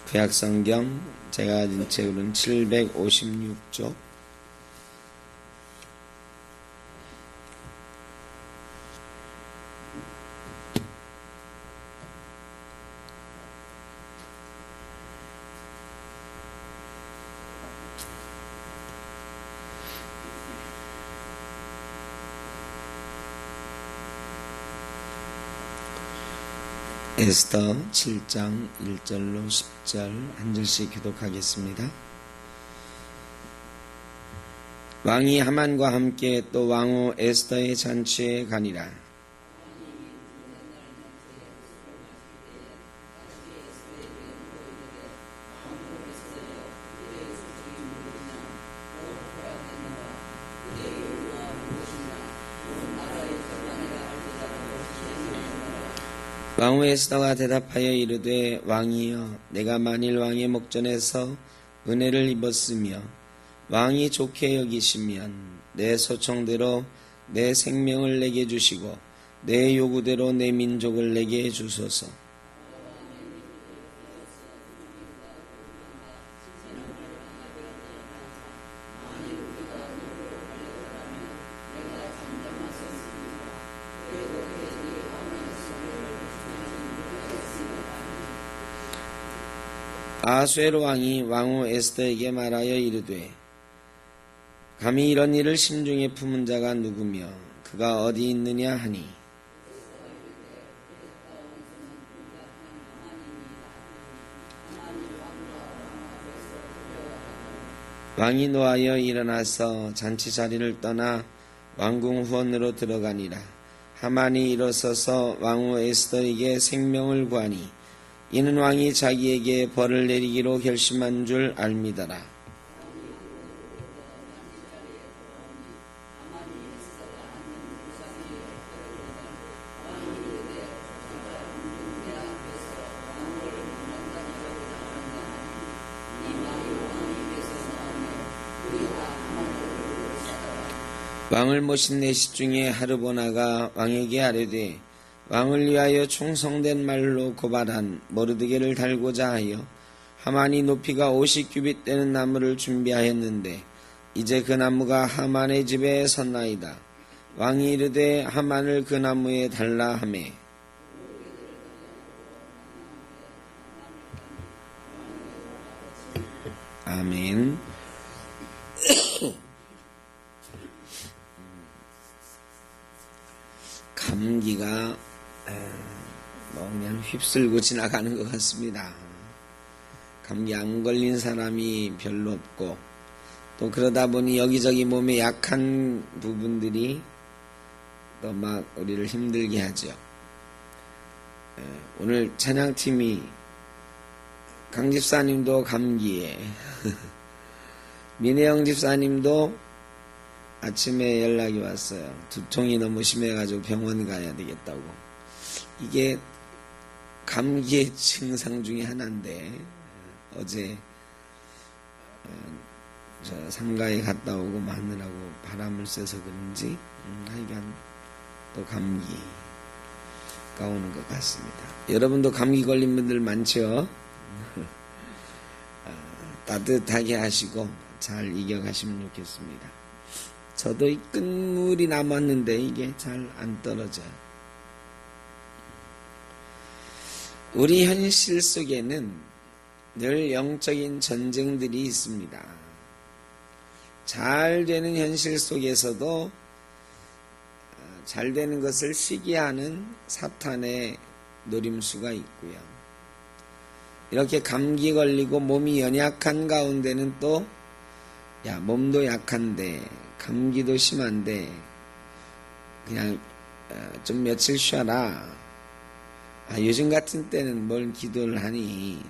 구약성경 제가 가진 책으로는 756쪽. 에스더 7장 1절로 10절 한 절씩 교독하겠습니다. 왕이 하만과 함께 또 왕후 에스더의 잔치에 가니라. 왕후 에스더가 대답하여 이르되 왕이여, 내가 만일 왕의 목전에서 은혜를 입었으며 왕이 좋게 여기시면 내 소청대로 내 생명을 내게 주시고 내 요구대로 내 민족을 내게 주소서. 아수에로 왕이 왕후 에스더에게 말하여 이르되 감히 이런 일을 심중에 품은 자가 누구며 그가 어디 있느냐 하니, 왕이 노하여 일어나서 잔치 자리를 떠나 왕궁 후원으로 들어가니라. 하만이 일어서서 왕후 에스더에게 생명을 구하니 이는 왕이 자기에게 벌을 내리기로 결심한 줄 알미더라. 왕을 모신 내시 중에 하르보나가 왕에게 아뢰되 왕을 위하여 충성된 말로 고발한 모르드게를 달고자 하여 하만이 높이가 50규빗 되는 나무를 준비하였는데 이제 그 나무가 하만의 집에 섰나이다. 왕이 이르되 하만을 그 나무에 달라 하매 아멘. 감기가 그냥 휩쓸고 지나가는 것 같습니다. 감기 안 걸린 사람이 별로 없고, 또 그러다 보니 여기저기 몸에 약한 부분들이 또 막 우리를 힘들게 하죠. 오늘 찬양팀이 강 집사님도 감기에 민혜영 집사님도 아침에 연락이 왔어요. 두통이 너무 심해가지고 병원 가야 되겠다고. 이게 감기의 증상 중에 하나인데 어제 저 상가에 갔다 오고 마느라고 바람을 쐬서 그런지 하여간 또 감기가 오는 것 같습니다. 여러분도 감기 걸린 분들 많죠? 따뜻하게 하시고 잘 이겨가시면 좋겠습니다. 저도 이 끝물이 남았는데 이게 잘 안 떨어져요. 우리 현실 속에는 늘 영적인 전쟁들이 있습니다. 잘 되는 현실 속에서도 잘 되는 것을 시기하는 사탄의 노림수가 있고요. 이렇게 감기 걸리고 몸이 연약한 가운데는 또 야, 몸도 약한데 감기도 심한데 그냥 좀 며칠 쉬어라. 요즘 같은 때는 뭘 기도를 하니,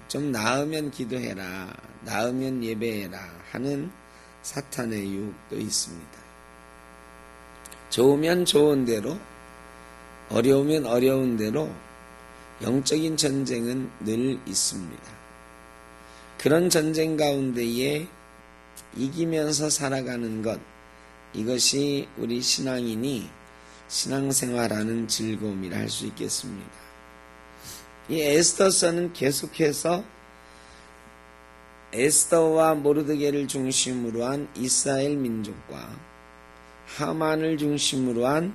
좀 나으면 기도해라, 나으면 예배해라 하는 사탄의 유혹도 있습니다. 좋으면 좋은 대로, 어려우면 어려운 대로 영적인 전쟁은 늘 있습니다. 그런 전쟁 가운데에 이기면서 살아가는 것, 이것이 우리 신앙인이 신앙생활하는 즐거움이라 할 수 있겠습니다. 이 에스더서는 계속해서 에스더와 모르드게를 중심으로 한 이스라엘 민족과 하만을 중심으로 한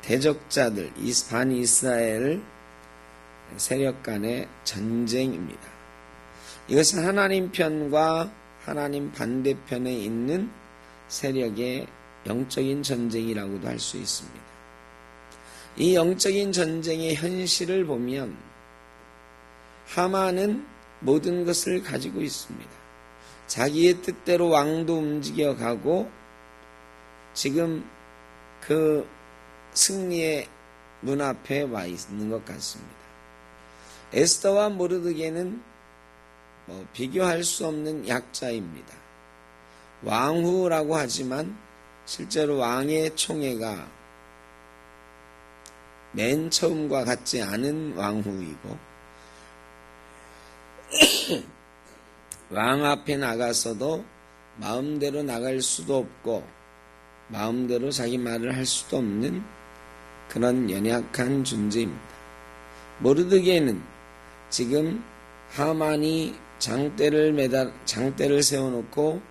반대적자들, 반이스라엘 세력 간의 전쟁입니다. 이것은 하나님 편과 하나님 반대편에 있는 세력의 영적인 전쟁이라고도 할 수 있습니다. 이 영적인 전쟁의 현실을 보면 하만은 모든 것을 가지고 있습니다. 자기의 뜻대로 왕도 움직여가고 지금 그 승리의 문 앞에 와 있는 것 같습니다. 에스더와 모르드게는 비교할 수 없는 약자입니다. 왕후라고 하지만 실제로 왕의 총애가 맨 처음과 같지 않은 왕후이고 왕 앞에 나가서도 마음대로 나갈 수도 없고 마음대로 자기 말을 할 수도 없는 그런 연약한 존재입니다. 모르드게는 지금 하만이 장대를 세워놓고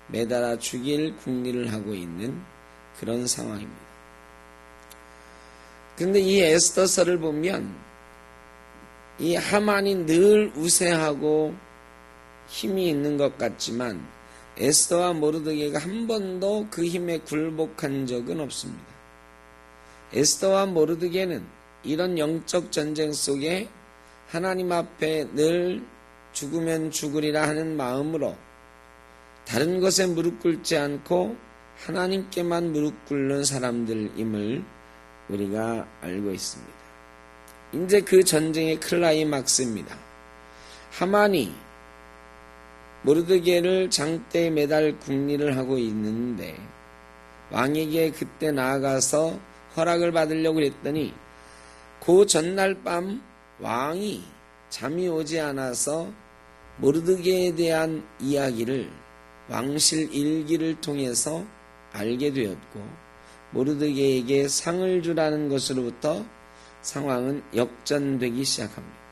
매달아 죽일 궁리를 하고 있는 그런 상황입니다. 그런데 이 에스더서를 보면 이 하만이 늘 우세하고 힘이 있는 것 같지만 에스더와 모르드게가 한 번도 그 힘에 굴복한 적은 없습니다. 에스더와 모르드게는 이런 영적 전쟁 속에 하나님 앞에 늘 죽으면 죽으리라 하는 마음으로 다른 것에 무릎 꿇지 않고 하나님께만 무릎 꿇는 사람들임을 우리가 알고 있습니다. 이제 그 전쟁의 클라이막스입니다. 하만이 모르드게를 장대에 매달 궁리를 하고 있는데 왕에게 그때 나아가서 허락을 받으려고 했더니 그 전날 밤 왕이 잠이 오지 않아서 모르드게에 대한 이야기를 왕실 일기를 통해서 알게 되었고 모르드게에게 상을 주라는 것으로부터 상황은 역전되기 시작합니다.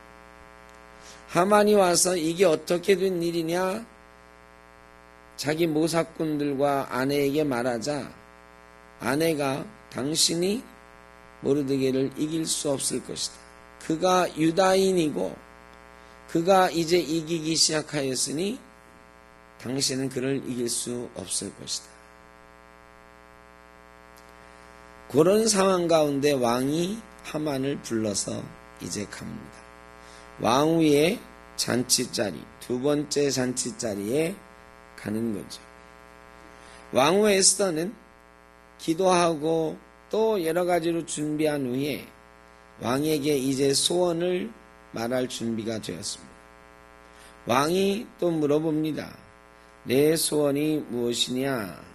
하만이 와서 이게 어떻게 된 일이냐 자기 모사꾼들과 아내에게 말하자 아내가 당신이 모르드게를 이길 수 없을 것이다. 그가 유다인이고 그가 이제 이기기 시작하였으니 당신은 그를 이길 수 없을 것이다. 그런 상황 가운데 왕이 하만을 불러서 이제 갑니다. 왕후의 잔치자리, 두 번째 잔치자리에 가는 거죠. 왕후 에스더는 기도하고 또 여러 가지로 준비한 후에 왕에게 이제 소원을 말할 준비가 되었습니다. 왕이 또 물어봅니다. 내 소원이 무엇이냐?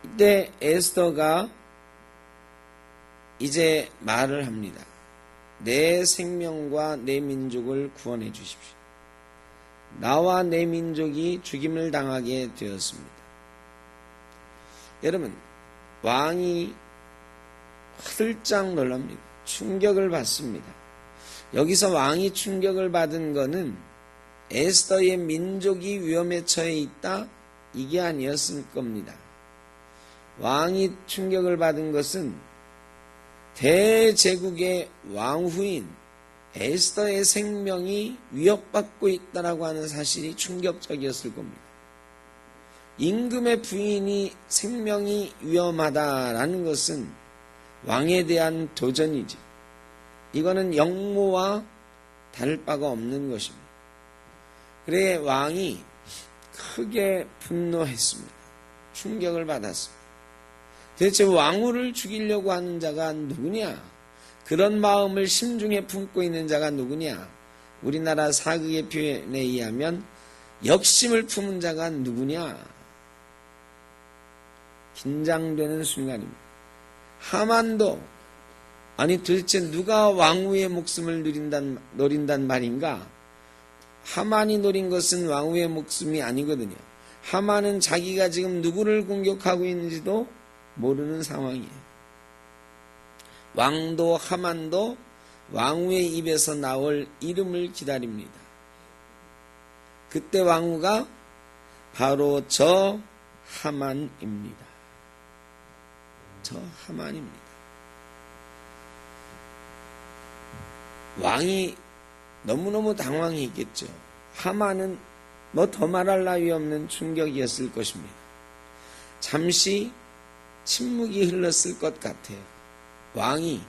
이때 에스더가 이제 말을 합니다. 내 생명과 내 민족을 구원해 주십시오. 나와 내 민족이 죽임을 당하게 되었습니다. 여러분, 왕이 화들짝 놀랍니다. 충격을 받습니다. 여기서 왕이 충격을 받은 것은 에스더의 민족이 위험에 처해 있다? 이게 아니었을 겁니다. 왕이 충격을 받은 것은 대제국의 왕후인 에스더의 생명이 위협받고 있다라고 하는 사실이 충격적이었을 겁니다. 임금의 부인이 생명이 위험하다라는 것은 왕에 대한 도전이죠. 이거는 역모와 다를 바가 없는 것입니다. 그래 왕이 크게 분노했습니다. 충격을 받았습니다. 대체 왕후를 죽이려고 하는 자가 누구냐? 그런 마음을 심중에 품고 있는 자가 누구냐? 우리나라 사극의 표현에 의하면 역심을 품은 자가 누구냐? 긴장되는 순간입니다. 하만도 아니 도대체 누가 왕후의 목숨을 노린단 말인가? 하만이 노린 것은 왕후의 목숨이 아니거든요. 하만은 자기가 지금 누구를 공격하고 있는지도 모르는 상황이에요. 왕도 하만도 왕후의 입에서 나올 이름을 기다립니다. 그때 왕후가 바로 저 하만입니다. 저 하만입니다. 왕이 너무너무 당황했겠죠. 하만은 뭐 더 말할 나위 없는 충격이었을 것입니다. 잠시 침묵이 흘렀을 것 같아요. 왕이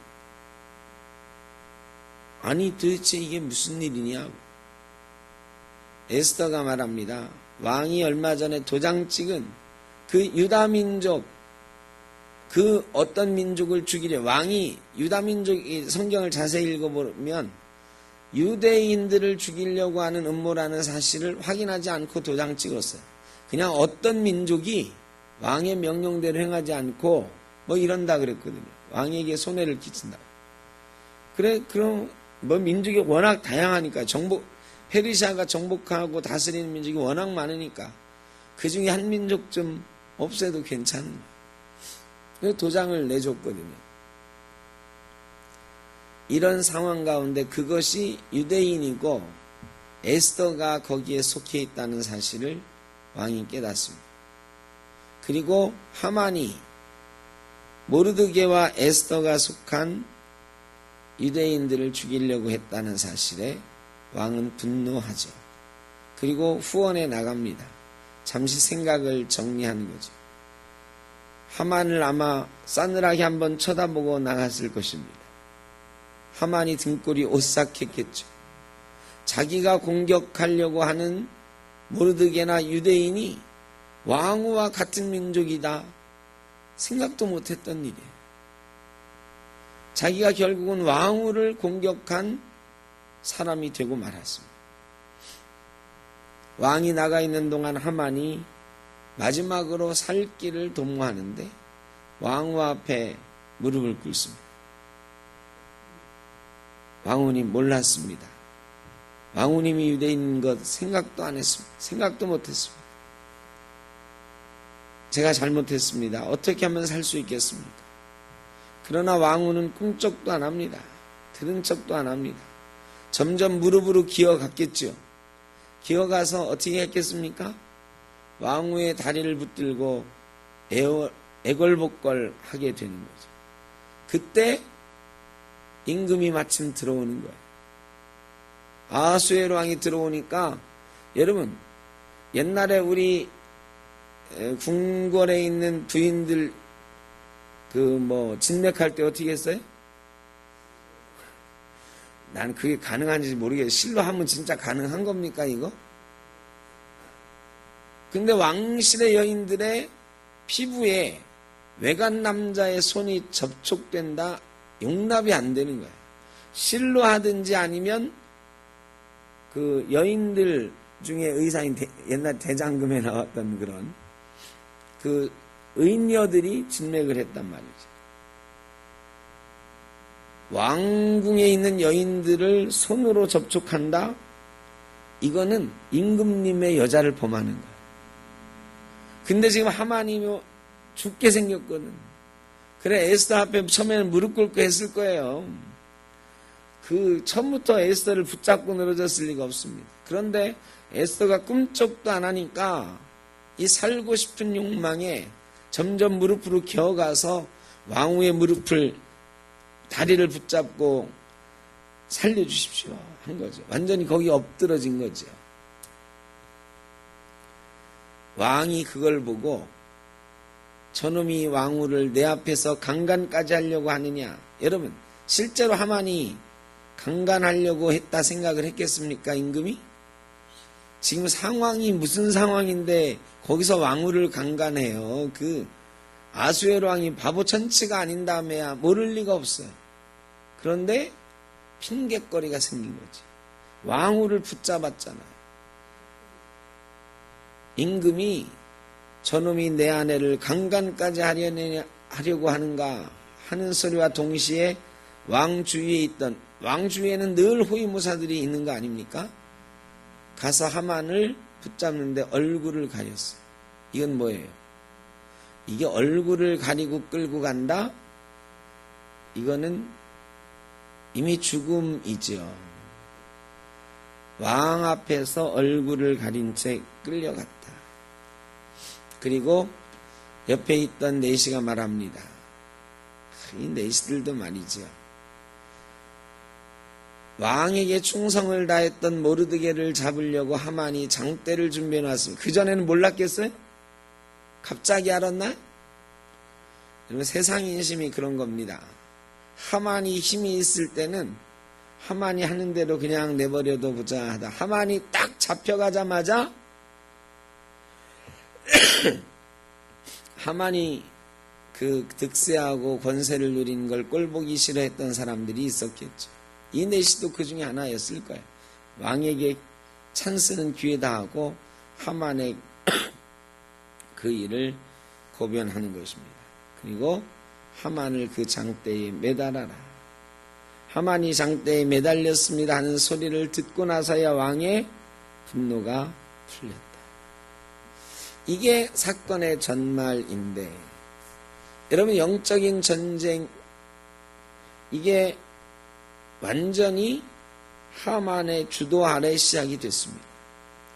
아니 도대체 이게 무슨 일이냐고. 에스더가 말합니다. 왕이 얼마 전에 도장 찍은 그 유다 민족, 그 어떤 민족을 죽이려, 왕이 유다 민족이 성경을 자세히 읽어보면 유대인들을 죽이려고 하는 음모라는 사실을 확인하지 않고 도장 찍었어요. 그냥 어떤 민족이 왕의 명령대로 행하지 않고 뭐 이런다 그랬거든요. 왕에게 손해를 끼친다. 그래, 그럼 뭐 민족이 워낙 다양하니까 페르시아가 정복하고 다스리는 민족이 워낙 많으니까 그 중에 한 민족 좀 없애도 괜찮은 거예요. 그래서 도장을 내줬거든요. 이런 상황 가운데 그것이 유대인이고 에스더가 거기에 속해 있다는 사실을 왕이 깨닫습니다. 그리고 하만이 모르드게와 에스더가 속한 유대인들을 죽이려고 했다는 사실에 왕은 분노하죠. 그리고 후원에 나갑니다. 잠시 생각을 정리하는 거죠. 하만을 아마 싸늘하게 한번 쳐다보고 나갔을 것입니다. 하만이 등골이 오싹했겠죠. 자기가 공격하려고 하는 모르드게나 유대인이 왕후와 같은 민족이다. 생각도 못했던 일이에요. 자기가 결국은 왕후를 공격한 사람이 되고 말았습니다. 왕이 나가 있는 동안 하만이 마지막으로 살 길을 도모하는데 왕후 앞에 무릎을 꿇습니다. 왕후님 몰랐습니다. 왕후님이 유대인인 것 생각도 안 했습니다. 생각도 못했습니다. 제가 잘못했습니다. 어떻게 하면 살 수 있겠습니까? 그러나 왕후는 꿈쩍도 안 합니다. 들은 척도 안 합니다. 점점 무릎으로 기어갔겠죠. 기어가서 어떻게 했겠습니까? 왕후의 다리를 붙들고 애걸복걸 하게 되는 거죠. 그때 임금이 마침 들어오는 거예요. 아하수에로 왕이 들어오니까 여러분 옛날에 우리 궁궐에 있는 부인들 진맥할 때 어떻게 했어요? 난 그게 가능한지 모르겠어요. 실로 하면 진짜 가능한 겁니까 이거? 근데 왕실의 여인들의 피부에 외간 남자의 손이 접촉된다 용납이 안 되는 거예요. 실로 하든지 아니면 그 여인들 중에 의사인 옛날 대장금에 나왔던 그런 그 의녀들이 진맥을 했단 말이죠. 왕궁에 있는 여인들을 손으로 접촉한다? 이거는 임금님의 여자를 범하는 거예요. 근데 지금 하만이 죽게 생겼거든. 그래 에스더 앞에 처음에는 무릎 꿇고 했을 거예요. 처음부터 에스더를 붙잡고 늘어졌을 리가 없습니다. 그런데 에스더가 꿈쩍도 안 하니까 이 살고 싶은 욕망에 점점 무릎으로 기어가서 왕후의 다리를 붙잡고 살려주십시오 한 거죠. 완전히 거기 엎드러진 거죠. 왕이 그걸 보고 저놈이 왕후를 내 앞에서 강간까지 하려고 하느냐. 여러분 실제로 하만이 강간하려고 했다 생각을 했겠습니까? 임금이? 지금 상황이 무슨 상황인데 거기서 왕후를 강간해요. 아수에로 왕이 바보 천치가 아닌 다음에야 모를 리가 없어요. 그런데 핑곗거리가 생긴 거지. 왕후를 붙잡았잖아요. 임금이 저놈이 내 아내를 강간까지 하려고 하는가 하는 소리와 동시에 왕 주위에는 늘 호위무사들이 있는 거 아닙니까? 가서 하만을 붙잡는데 얼굴을 가렸어요. 이건 뭐예요? 이게 얼굴을 가리고 끌고 간다? 이거는 이미 죽음이죠. 왕 앞에서 얼굴을 가린 채 끌려갔다. 그리고 옆에 있던 내시가 말합니다. 이 내시들도 말이죠. 왕에게 충성을 다했던 모르드게를 잡으려고 하만이 장대를 준비해 놨습니다. 그전에는 몰랐겠어요? 갑자기 알았나? 여러분, 세상 인심이 그런 겁니다. 하만이 힘이 있을 때는 하만이 하는 대로 그냥 내버려둬 보자 하다. 하만이 딱 잡혀가자마자 하만이 그 득세하고 권세를 누리는 걸 꼴보기 싫어했던 사람들이 있었겠죠. 이 내시도 그 중에 하나였을 거예요. 왕에게 찬스는 기회다 하고 하만의 그 일을 고변하는 것입니다. 그리고 하만을 그 장대에 매달아라. 하만이 장대에 매달렸습니다 하는 소리를 듣고 나서야 왕의 분노가 풀렸다. 이게 사건의 전말인데, 여러분, 영적인 전쟁, 이게 완전히 하만의 주도 아래 시작이 됐습니다.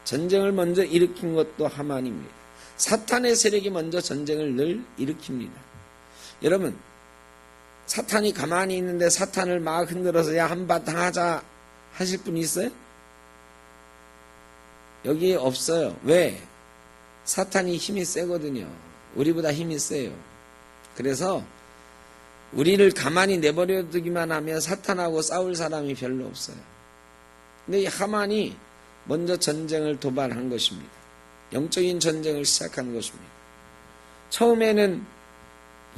전쟁을 먼저 일으킨 것도 하만입니다. 사탄의 세력이 먼저 전쟁을 늘 일으킵니다. 여러분, 사탄이 가만히 있는데 사탄을 막 흔들어서 야 한바탕 하자 하실 분이 있어요? 여기 없어요. 왜? 사탄이 힘이 세거든요. 우리보다 힘이 세요. 그래서 우리를 가만히 내버려두기만 하면 사탄하고 싸울 사람이 별로 없어요. 근데 이 하만이 먼저 전쟁을 도발한 것입니다. 영적인 전쟁을 시작한 것입니다. 처음에는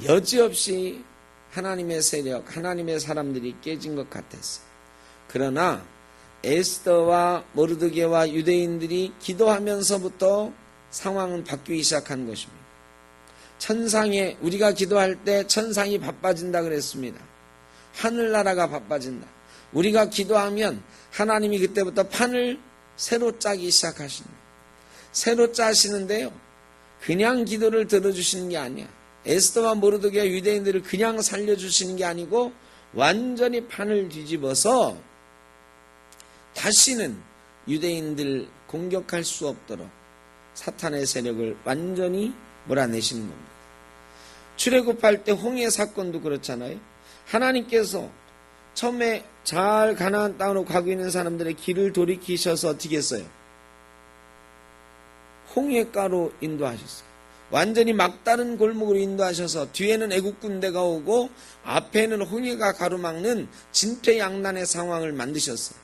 여지없이 하나님의 세력, 하나님의 사람들이 깨진 것 같았어요. 그러나 에스더와 모르드게와 유대인들이 기도하면서부터 상황은 바뀌기 시작한 것입니다. 천상에, 우리가 기도할 때 천상이 바빠진다 그랬습니다. 하늘나라가 바빠진다. 우리가 기도하면 하나님이 그때부터 판을 새로 짜기 시작하십니다. 새로 짜시는데요, 그냥 기도를 들어주시는 게 아니야. 에스더와 모르드게와 유대인들을 그냥 살려주시는 게 아니고 완전히 판을 뒤집어서 다시는 유대인들 공격할 수 없도록 사탄의 세력을 완전히 몰아내시는 겁니다. 출애굽할 때 홍해 사건도 그렇잖아요. 하나님께서 처음에 잘 가나안 땅으로 가고 있는 사람들의 길을 돌이키셔서 어떻게 했어요? 홍해가로 인도하셨어요. 완전히 막다른 골목으로 인도하셔서 뒤에는 애국 군대가 오고 앞에는 홍해가 가로막는 진퇴양난의 상황을 만드셨어요.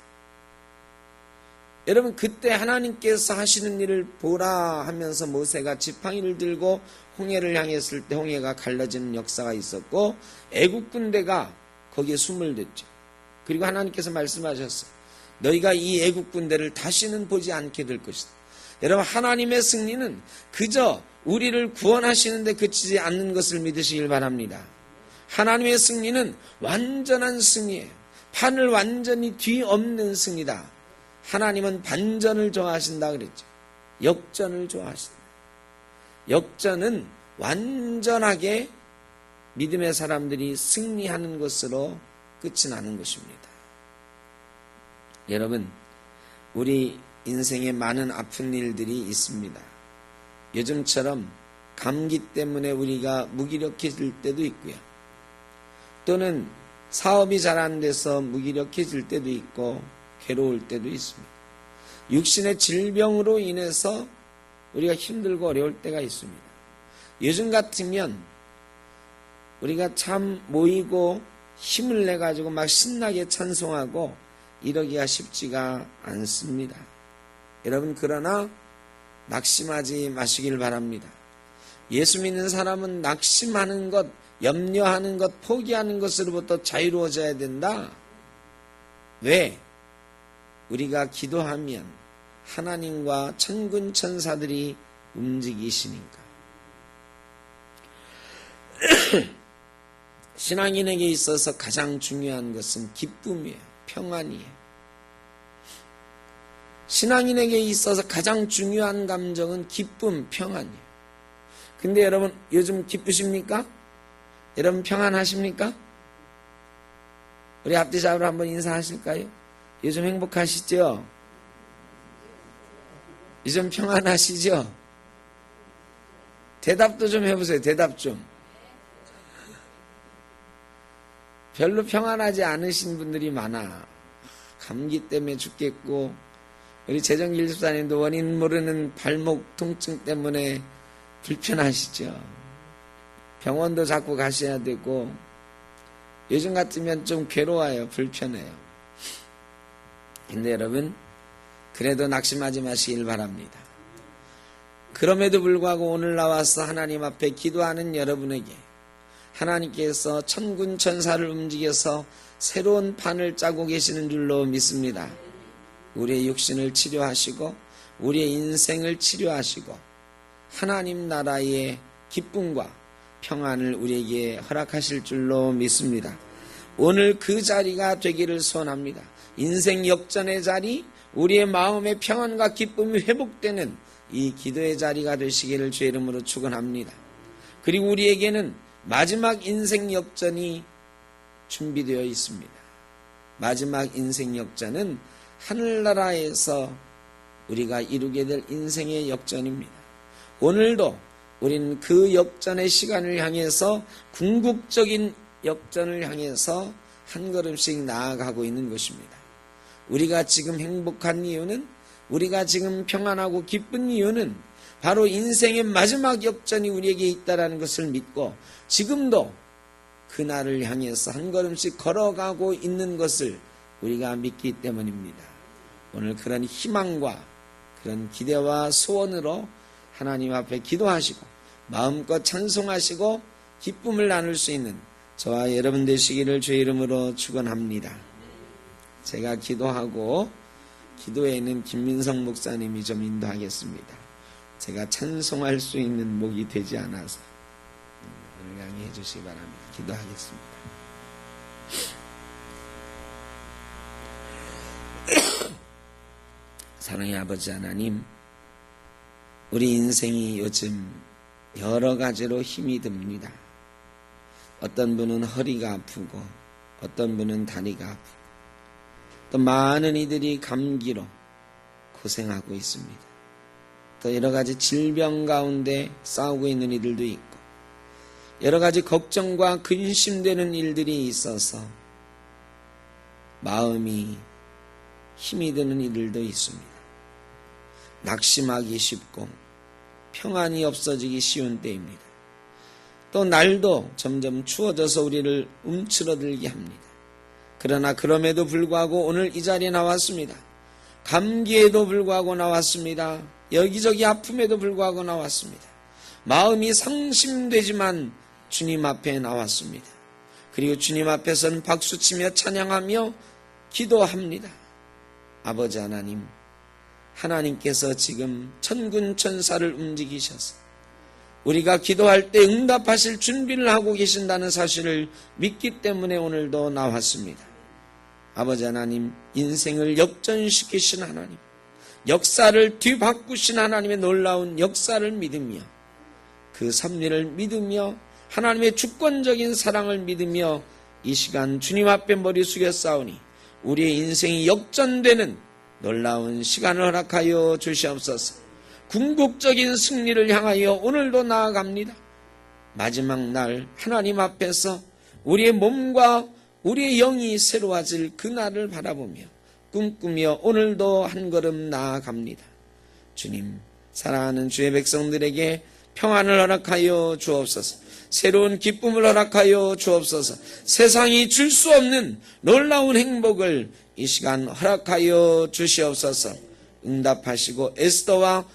여러분, 그때 하나님께서 하시는 일을 보라 하면서 모세가 지팡이를 들고 홍해를 향했을 때 홍해가 갈라지는 역사가 있었고 애국 군대가 거기에 숨을 댔죠. 그리고 하나님께서 말씀하셨어요. 너희가 이 애국 군대를 다시는 보지 않게 될 것이다. 여러분, 하나님의 승리는 그저 우리를 구원하시는데 그치지 않는 것을 믿으시길 바랍니다. 하나님의 승리는 완전한 승리예요. 판을 완전히 뒤엎는 승리다. 하나님은 반전을 좋아하신다 그랬죠. 역전을 좋아하신다. 역전은 완전하게 믿음의 사람들이 승리하는 것으로 끝이 나는 것입니다. 여러분, 우리 인생에 많은 아픈 일들이 있습니다. 요즘처럼 감기 때문에 우리가 무기력해질 때도 있고요. 또는 사업이 잘 안 돼서 무기력해질 때도 있고 괴로울 때도 있습니다. 육신의 질병으로 인해서 우리가 힘들고 어려울 때가 있습니다. 요즘 같으면 우리가 참 모이고 힘을 내가지고 막 신나게 찬송하고 이러기가 쉽지가 않습니다. 여러분, 그러나 낙심하지 마시길 바랍니다. 예수 믿는 사람은 낙심하는 것, 염려하는 것, 포기하는 것으로부터 자유로워져야 된다. 왜? 우리가 기도하면 하나님과 천군 천사들이 움직이시니까. 신앙인에게 있어서 가장 중요한 것은 기쁨이에요. 평안이에요. 신앙인에게 있어서 가장 중요한 감정은 기쁨, 평안이에요. 근데 여러분, 요즘 기쁘십니까? 여러분 평안하십니까? 우리 앞뒤 잡으러 한번 인사하실까요? 요즘 행복하시죠? 요즘 평안하시죠? 대답도 좀 해보세요. 대답 좀. 별로 평안하지 않으신 분들이 많아. 감기 때문에 죽겠고, 우리 재정길 집사님도 원인 모르는 발목 통증 때문에 불편하시죠. 병원도 자꾸 가셔야 되고, 요즘 같으면 좀 괴로워요. 불편해요. 근데 여러분, 그래도 낙심하지 마시길 바랍니다. 그럼에도 불구하고 오늘 나와서 하나님 앞에 기도하는 여러분에게 하나님께서 천군 천사를 움직여서 새로운 판을 짜고 계시는 줄로 믿습니다. 우리의 육신을 치료하시고 우리의 인생을 치료하시고 하나님 나라의 기쁨과 평안을 우리에게 허락하실 줄로 믿습니다. 오늘 그 자리가 되기를 소원합니다. 인생 역전의 자리, 우리의 마음의 평안과 기쁨이 회복되는 이 기도의 자리가 되시기를 주의 이름으로 축원합니다. 그리고 우리에게는 마지막 인생 역전이 준비되어 있습니다. 마지막 인생 역전은 하늘나라에서 우리가 이루게 될 인생의 역전입니다. 오늘도 우리는 그 역전의 시간을 향해서 궁극적인 역전을 향해서 한 걸음씩 나아가고 있는 것입니다. 우리가 지금 행복한 이유는, 우리가 지금 평안하고 기쁜 이유는 바로 인생의 마지막 역전이 우리에게 있다는 것을 믿고 지금도 그날을 향해서 한 걸음씩 걸어가고 있는 것을 우리가 믿기 때문입니다. 오늘 그런 희망과 그런 기대와 소원으로 하나님 앞에 기도하시고 마음껏 찬송하시고 기쁨을 나눌 수 있는 저와 여러분 되시기를 주의 이름으로 축원합니다. 제가 기도하고 기도에는 김민성 목사님이 좀 인도하겠습니다. 제가 찬송할 수 있는 목이 되지 않아서 오늘 양해해 주시기 바랍니다. 기도하겠습니다. 사랑의 아버지 하나님, 우리 인생이 요즘 여러 가지로 힘이 듭니다. 어떤 분은 허리가 아프고 어떤 분은 다리가 아프고 또 많은 이들이 감기로 고생하고 있습니다. 또 여러 가지 질병 가운데 싸우고 있는 이들도 있고 여러 가지 걱정과 근심되는 일들이 있어서 마음이 힘이 드는 이들도 있습니다. 낙심하기 쉽고 평안이 없어지기 쉬운 때입니다. 또 날도 점점 추워져서 우리를 움츠러들게 합니다. 그러나 그럼에도 불구하고 오늘 이 자리에 나왔습니다. 감기에도 불구하고 나왔습니다. 여기저기 아픔에도 불구하고 나왔습니다. 마음이 상심되지만 주님 앞에 나왔습니다. 그리고 주님 앞에서는 박수치며 찬양하며 기도합니다. 아버지 하나님, 하나님께서 지금 천군 천사를 움직이셔서 우리가 기도할 때 응답하실 준비를 하고 계신다는 사실을 믿기 때문에 오늘도 나왔습니다. 아버지 하나님, 인생을 역전시키신 하나님, 역사를 뒤바꾸신 하나님의 놀라운 역사를 믿으며 그 섭리를 믿으며 하나님의 주권적인 사랑을 믿으며 이 시간 주님 앞에 머리 숙여 싸우니 우리의 인생이 역전되는 놀라운 시간을 허락하여 주시옵소서. 궁극적인 승리를 향하여 오늘도 나아갑니다. 마지막 날 하나님 앞에서 우리의 몸과 우리의 영이 새로워질 그날을 바라보며 꿈꾸며 오늘도 한 걸음 나아갑니다. 주님, 사랑하는 주의 백성들에게 평안을 허락하여 주옵소서. 새로운 기쁨을 허락하여 주옵소서. 세상이 줄 수 없는 놀라운 행복을 이 시간 허락하여 주시옵소서. 응답하시고 에스더와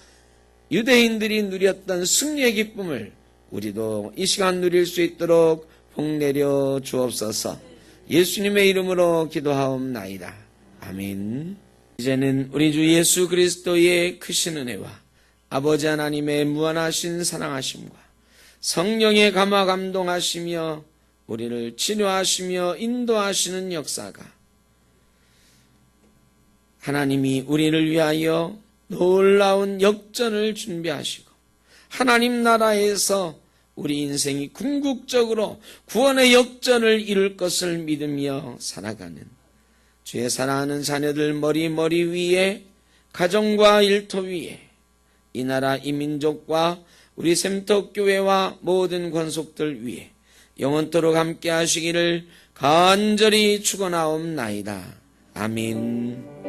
유대인들이 누렸던 승리의 기쁨을 우리도 이 시간 누릴 수 있도록 복내려 주옵소서. 예수님의 이름으로 기도하옵나이다. 아멘. 이제는 우리 주 예수 그리스도의 크신 은혜와 아버지 하나님의 무한하신 사랑하심과 성령의 감화 감동하시며 우리를 치료하시며 인도하시는 역사가 하나님이 우리를 위하여 놀라운 역전을 준비하시고 하나님 나라에서 우리 인생이 궁극적으로 구원의 역전을 이룰 것을 믿으며 살아가는 주의 사랑하는 자녀들 머리 위에, 가정과 일터 위에, 이 나라 이 민족과 우리 샘터교회와 모든 권속들 위에 영원토록 함께 하시기를 간절히 축원하옵나이다. 아멘.